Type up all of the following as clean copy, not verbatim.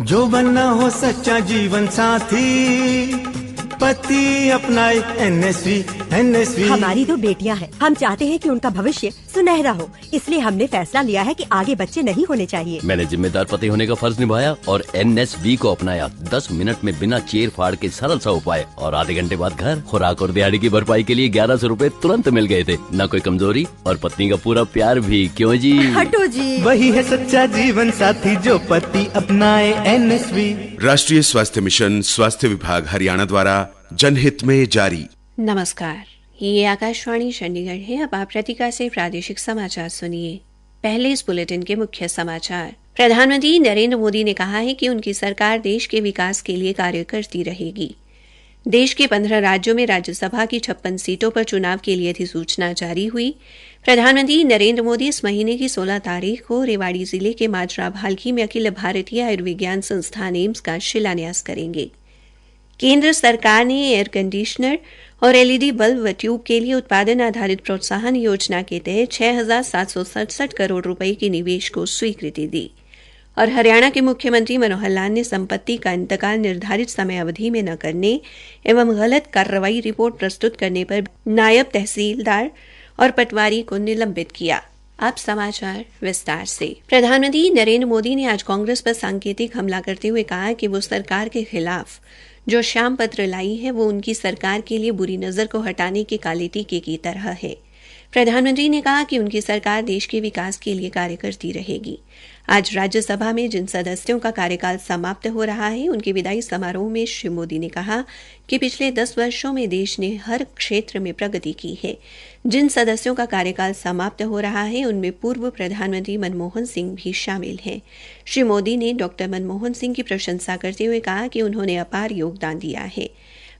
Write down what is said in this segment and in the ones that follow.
जो बनना हो सच्चा जीवन साथी, पति अपनाए एनएसवी। हमारी 2 बेटियां हैं, हम चाहते हैं कि उनका भविष्य सुनहरा हो, इसलिए हमने फैसला लिया है कि आगे बच्चे नहीं होने चाहिए। मैंने जिम्मेदार पति होने का फर्ज निभाया और एनएसवी को अपनाया। 10 मिनट में बिना चीर फाड़ के सरल सा उपाय और आधे घंटे बाद घर। खुराक और दिहाड़ी की भरपाई के लिए 1100 रूपए तुरंत मिल गए थे। न कोई कमजोरी और पत्नी का पूरा प्यार भी। क्यों जी? हटो जी। वही है सच्चा जीवन साथी जो पति अपनाए एनएसवी। राष्ट्रीय स्वास्थ्य मिशन, स्वास्थ्य विभाग हरियाणा द्वारा जनहित में जारी। नमस्कार, ये आकाशवाणी चंडीगढ़ है। अब आप प्रतिका से प्रादेशिक समाचार सुनिए। पहले इस बुलेटिन के मुख्य समाचार। प्रधानमंत्री नरेंद्र मोदी ने कहा है कि उनकी सरकार देश के विकास के लिए कार्य करती रहेगी। देश के 15 राज्यों में राज्यसभा की 56 सीटों पर चुनाव के लिए अधिसूचना जारी हुई। प्रधानमंत्री नरेंद्र मोदी इस महीने की 16 तारीख को रेवाड़ी जिले के माजरा भालकी में अखिल भारतीय आयुर्विज्ञान संस्थान एम्स का शिलान्यास करेंगे। केंद्र सरकार ने एयर कंडीशनर और एलईडी बल्ब व ट्यूब के लिए उत्पादन आधारित प्रोत्साहन योजना के तहत 6,767 करोड़ रुपए के निवेश को स्वीकृति दी। और हरियाणा के मुख्यमंत्री मनोहर लाल ने संपत्ति का इंतकाल निर्धारित समय अवधि में न करने एवं गलत कार्रवाई रिपोर्ट प्रस्तुत करने पर नायब तहसीलदार और पटवारी को निलंबित किया। अब समाचार विस्तार से। प्रधानमंत्री नरेंद्र मोदी ने आज कांग्रेस पर सांकेतिक हमला करते हुए कहा कि वो सरकार के खिलाफ जो श्याम पत्र लाई है वो उनकी सरकार के लिए बुरी नजर को हटाने के काले टीके की तरह है। प्रधानमंत्री ने कहा कि उनकी सरकार देश के विकास के लिए कार्य करती रहेगी। आज राज्यसभा में जिन सदस्यों का कार्यकाल समाप्त हो रहा है उनके विदाई समारोह में श्री मोदी ने कहा कि पिछले 10 वर्षों में देश ने हर क्षेत्र में प्रगति की है। जिन सदस्यों का कार्यकाल समाप्त हो रहा है उनमें पूर्व प्रधानमंत्री मनमोहन सिंह भी शामिल हैं। श्री मोदी ने डॉक्टर मनमोहन सिंह की प्रशंसा करते हुए कहा कि उन्होंने अपार योगदान दिया है।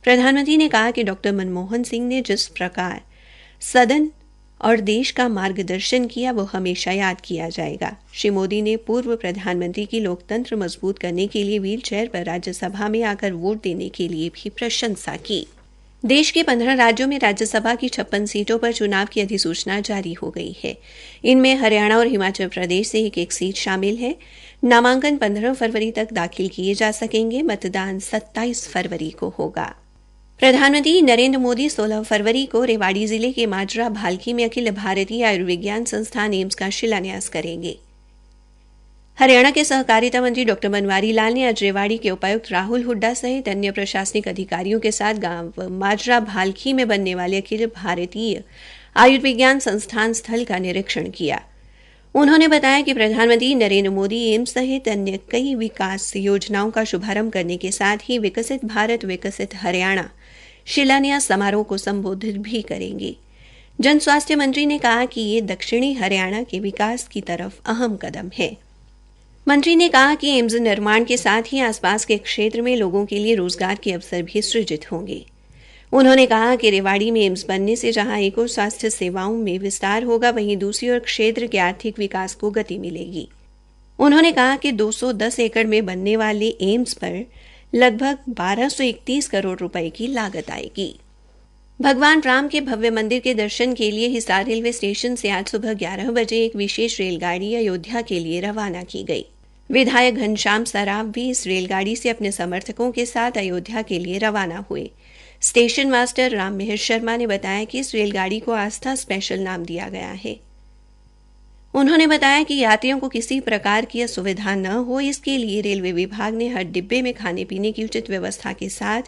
प्रधानमंत्री ने कहा कि डॉक्टर मनमोहन सिंह ने जिस प्रकार सदन और देश का मार्गदर्शन किया वो हमेशा याद किया जाएगा। श्री मोदी ने पूर्व प्रधानमंत्री की लोकतंत्र मजबूत करने के लिए व्हील चेयर पर राज्यसभा में आकर वोट देने के लिए भी प्रशंसा की। देश के 15 राज्यों में राज्यसभा की 56 सीटों पर चुनाव की अधिसूचना जारी हो गई है। इनमें हरियाणा और हिमाचल प्रदेश से एक सीट शामिल है। नामांकन 15 फरवरी तक दाखिल किए जा सकेंगे। मतदान 27 फरवरी को होगा। प्रधानमंत्री नरेंद्र मोदी 16 फरवरी को रेवाड़ी जिले के माजरा भालकी में अखिल भारतीय आयुर्विज्ञान संस्थान एम्स का शिलान्यास करेंगे। हरियाणा के सहकारिता मंत्री डॉक्टर बनवारी लाल ने आज रेवाड़ी के उपायुक्त राहुल हुड्डा सहित अन्य प्रशासनिक अधिकारियों के साथ गांव माजरा भालकी में बनने वाले अखिल भारतीय आयुर्विज्ञान संस्थान स्थल का निरीक्षण किया। उन्होंने बताया कि प्रधानमंत्री नरेंद्र मोदी एम्स सहित अन्य कई विकास योजनाओं का शुभारंभ करने के साथ ही विकसित भारत विकसित हरियाणा शिलान्यास समारोह को संबोधित भी करेंगे। जन स्वास्थ्य मंत्री ने कहा कि ये दक्षिणी हरियाणा के विकास की तरफ अहम कदम है। मंत्री ने कहा कि एम्स निर्माण के साथ ही आसपास के क्षेत्र में लोगों के लिए रोजगार के अवसर भी सृजित होंगे। उन्होंने कहा कि रेवाड़ी में एम्स बनने से जहां एक और स्वास्थ्य सेवाओं में विस्तार होगा वहीं दूसरी ओर क्षेत्र के आर्थिक विकास को गति मिलेगी। उन्होंने कहा कि 210 एकड़ में बनने वाले एम्स पर लगभग 1231 करोड़ रुपए की लागत आएगी। भगवान राम के भव्य मंदिर के दर्शन के लिए हिसार रेलवे स्टेशन से आज सुबह 11 बजे एक विशेष रेलगाड़ी अयोध्या के लिए रवाना की गई। विधायक घनश्याम सराफ भी इस रेलगाड़ी से अपने समर्थकों के साथ अयोध्या के लिए रवाना हुए। स्टेशन मास्टर राम मेहर शर्मा ने बताया कि इस रेलगाड़ी को आस्था स्पेशल नाम दिया गया है। उन्होंने बताया कि यात्रियों को किसी प्रकार की असुविधा न हो इसके लिए रेलवे विभाग ने हर डिब्बे में खाने पीने की उचित व्यवस्था के साथ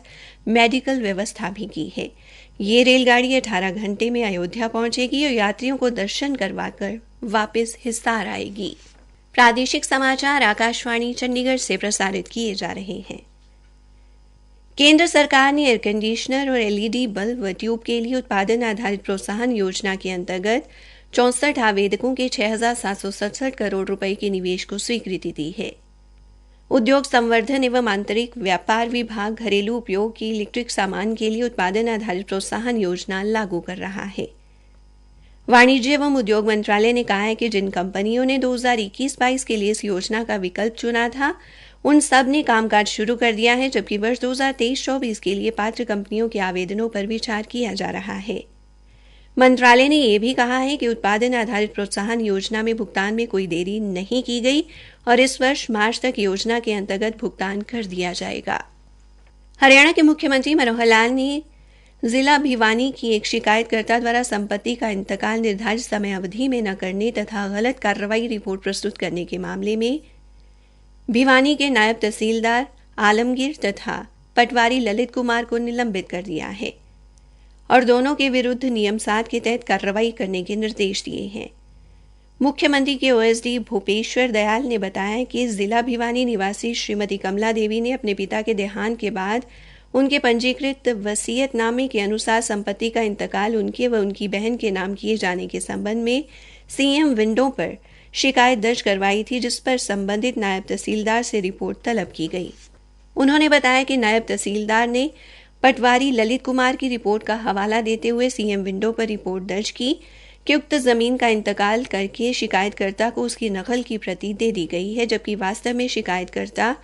मेडिकल व्यवस्था भी की है। ये रेलगाड़ी 18 घंटे में अयोध्या पहुंचेगी और यात्रियों को दर्शन करवाकर वापस हिसार आएगी। प्रादेशिक समाचार आकाशवाणी चंडीगढ़ से प्रसारित किए जा रहे हैं। केंद्र सरकार ने एयर कंडीशनर और एलईडी बल्ब व ट्यूब के लिए उत्पादन आधारित प्रोत्साहन योजना के अंतर्गत 64 आवेदकों के 6,767 करोड़ रुपए के निवेश को स्वीकृति दी है। उद्योग संवर्धन एवं आंतरिक व्यापार विभाग घरेलू उपयोग की इलेक्ट्रिक सामान के लिए उत्पादन आधारित प्रोत्साहन योजना लागू कर रहा है। वाणिज्य एवं उद्योग मंत्रालय ने कहा है कि जिन कंपनियों ने 2021-22 के लिए इस योजना का विकल्प चुना था उन सब ने कामकाज शुरू कर दिया है, जबकि वर्ष 2023-24 के लिए पात्र कंपनियों के आवेदनों पर विचार किया जा रहा है। मंत्रालय ने यह भी कहा है कि उत्पादन आधारित प्रोत्साहन योजना में भुगतान में कोई देरी नहीं की गई और इस वर्ष मार्च तक योजना के अंतर्गत भुगतान कर दिया जाएगा। हरियाणा के मुख्यमंत्री मनोहर लाल ने जिला भिवानी की एक शिकायतकर्ता द्वारा संपत्ति का इंतकाल निर्धारित समय अवधि में न करने तथा गलत कार्रवाई रिपोर्ट प्रस्तुत करने के मामले में भिवानी के नायब तहसीलदार आलमगीर तथा पटवारी ललित कुमार को निलंबित कर दिया है और दोनों के विरुद्ध नियम 7 के तहत कार्रवाई करने के निर्देश दिए हैं। मुख्यमंत्री के ओएसडी भूपेश्वर दयाल ने बताया कि जिला भिवानी निवासी श्रीमती कमला देवी ने अपने पिता के देहांत के बाद उनके पंजीकृत वसीयतनामे के अनुसार संपत्ति का इंतकाल उनके व उनकी बहन के नाम किए जाने के संबंध में सीएम विंडो पर शिकायत दर्ज करवाई थी, जिस पर संबंधित नायब तहसीलदार से रिपोर्ट तलब की गई। उन्होंने बताया कि नायब तहसीलदार ने पटवारी ललित कुमार की रिपोर्ट का हवाला देते हुए सीएम विंडो पर रिपोर्ट दर्ज की कि उक्त जमीन का इंतकाल करके शिकायतकर्ता को उसकी नकल की प्रति दे दी गई है, जबकि वास्तव में शिकायतकर्ता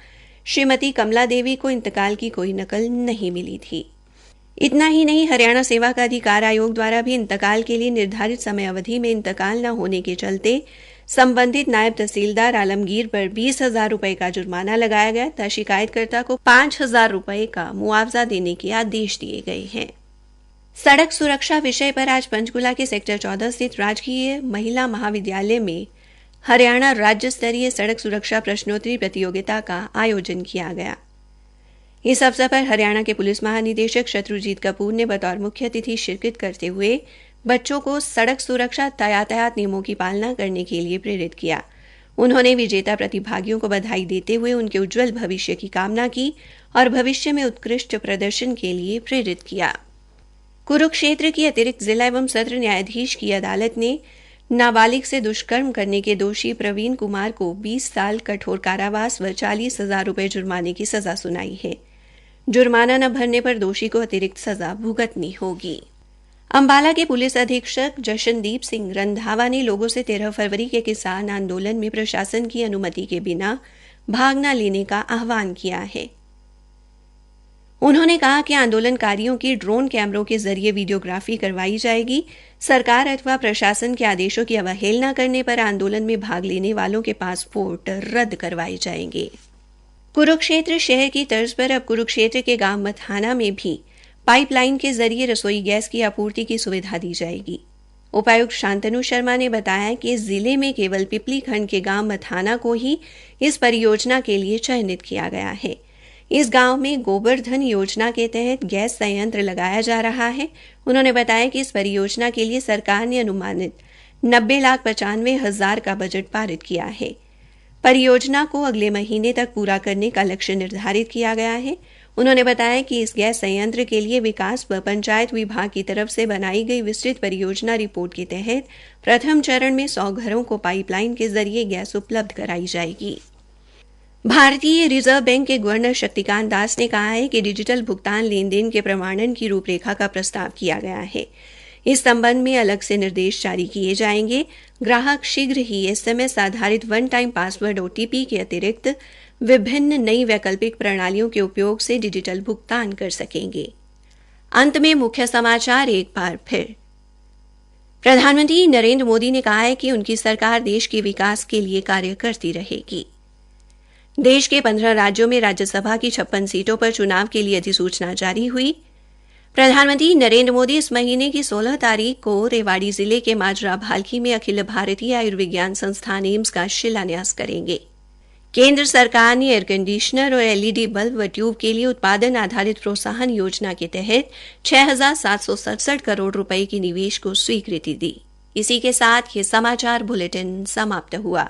श्रीमती कमला देवी को इंतकाल की कोई नकल नहीं मिली थी। इतना ही नहीं, हरियाणा सेवा का अधिकार आयोग द्वारा भी इंतकाल के लिए निर्धारित समय अवधि में इंतकाल न होने के चलते संबंधित नायब तहसीलदार आलमगीर पर 20,000 रुपए का जुर्माना लगाया गया तथा शिकायतकर्ता को 5,000 रुपए का मुआवजा देने के आदेश दिए गए हैं। सड़क सुरक्षा विषय पर आज पंचकुला के सेक्टर 14 स्थित राजकीय महिला महाविद्यालय में हरियाणा राज्य स्तरीय सड़क सुरक्षा प्रश्नोत्तरी प्रतियोगिता का आयोजन किया गया। इस अवसर पर हरियाणा के पुलिस महानिदेशक शत्रुजीत कपूर ने बतौर मुख्य अतिथि शिरकत करते हुए बच्चों को सड़क सुरक्षा यातायात नियमों की पालना करने के लिए प्रेरित किया। उन्होंने विजेता प्रतिभागियों को बधाई देते हुए उनके उज्जवल भविष्य की कामना की और भविष्य में उत्कृष्ट प्रदर्शन के लिए प्रेरित किया। कुरुक्षेत्र की अतिरिक्त जिला एवं सत्र न्यायाधीश की अदालत ने नाबालिग से दुष्कर्म करने के दोषी प्रवीण कुमार को 20 साल कठोर कारावास व 40,000 रुपए जुर्माने की सजा सुनाई है। जुर्माना न भरने पर दोषी को अतिरिक्त सजा भुगतनी होगी। अंबाला के पुलिस अधीक्षक जशनदीप सिंह रंधावा ने लोगों से 13 फरवरी के किसान आंदोलन में प्रशासन की अनुमति के बिना भाग न लेने का आह्वान किया है। उन्होंने कहा कि आंदोलनकारियों की ड्रोन कैमरों के जरिए वीडियोग्राफी करवाई जाएगी। सरकार अथवा प्रशासन के आदेशों की अवहेलना करने पर आंदोलन में भाग लेने वालों के पासपोर्ट रद्द करवाए जाएंगे। कुरुक्षेत्र शहर की तर्ज पर अब कुरुक्षेत्र के गांव मथाना में भी पाइपलाइन के जरिए रसोई गैस की आपूर्ति की सुविधा दी जाएगी। उपायुक्त शांतनु शर्मा ने बताया कि जिले में केवल पिपली खंड के गांव मथाना को ही इस परियोजना के लिए चयनित किया गया है। इस गांव में गोबरधन योजना के तहत गैस संयंत्र लगाया जा रहा है। उन्होंने बताया कि इस परियोजना के लिए सरकार ने अनुमानित 90,95,000 का बजट पारित किया है। परियोजना को अगले महीने तक पूरा करने का लक्ष्य निर्धारित किया गया है। उन्होंने बताया कि इस गैस संयंत्र के लिए विकास व पंचायत विभाग की तरफ से बनाई गई विस्तृत परियोजना रिपोर्ट के तहत प्रथम चरण में 100 घरों को पाइपलाइन के जरिए गैस उपलब्ध कराई जाएगी। भारतीय रिजर्व बैंक के गवर्नर शक्तिकांत दास ने कहा है कि डिजिटल भुगतान लेन देन के प्रमाणन की रूपरेखा का प्रस्ताव किया गया है। इस संबंध में अलग से निर्देश जारी किए जाएंगे। ग्राहक शीघ्र ही एसएमएस आधारित वन टाइम पासवर्ड ओटीपी के अतिरिक्त विभिन्न नई वैकल्पिक प्रणालियों के उपयोग से डिजिटल भुगतान कर सकेंगे। अंत में मुख्य समाचार एक बार फिर। प्रधानमंत्री नरेंद्र मोदी ने कहा है कि उनकी सरकार देश के विकास के लिए कार्य करती रहेगी। देश के 15 राज्यों में राज्यसभा की 56 सीटों पर चुनाव के लिए अधिसूचना जारी हुई। प्रधानमंत्री नरेंद्र मोदी इस महीने की 16 तारीख को रेवाड़ी जिले के माजरा भालकी में अखिल भारतीय आयुर्विज्ञान संस्थान एम्स का शिलान्यास करेंगे। केंद्र सरकार ने एयर कंडीशनर और एलईडी बल्ब व ट्यूब के लिए उत्पादन आधारित प्रोत्साहन योजना के तहत 6,767 करोड़ रुपए की निवेश को स्वीकृति दी। इसी के साथ ये समाचार बुलेटिन समाप्त हुआ।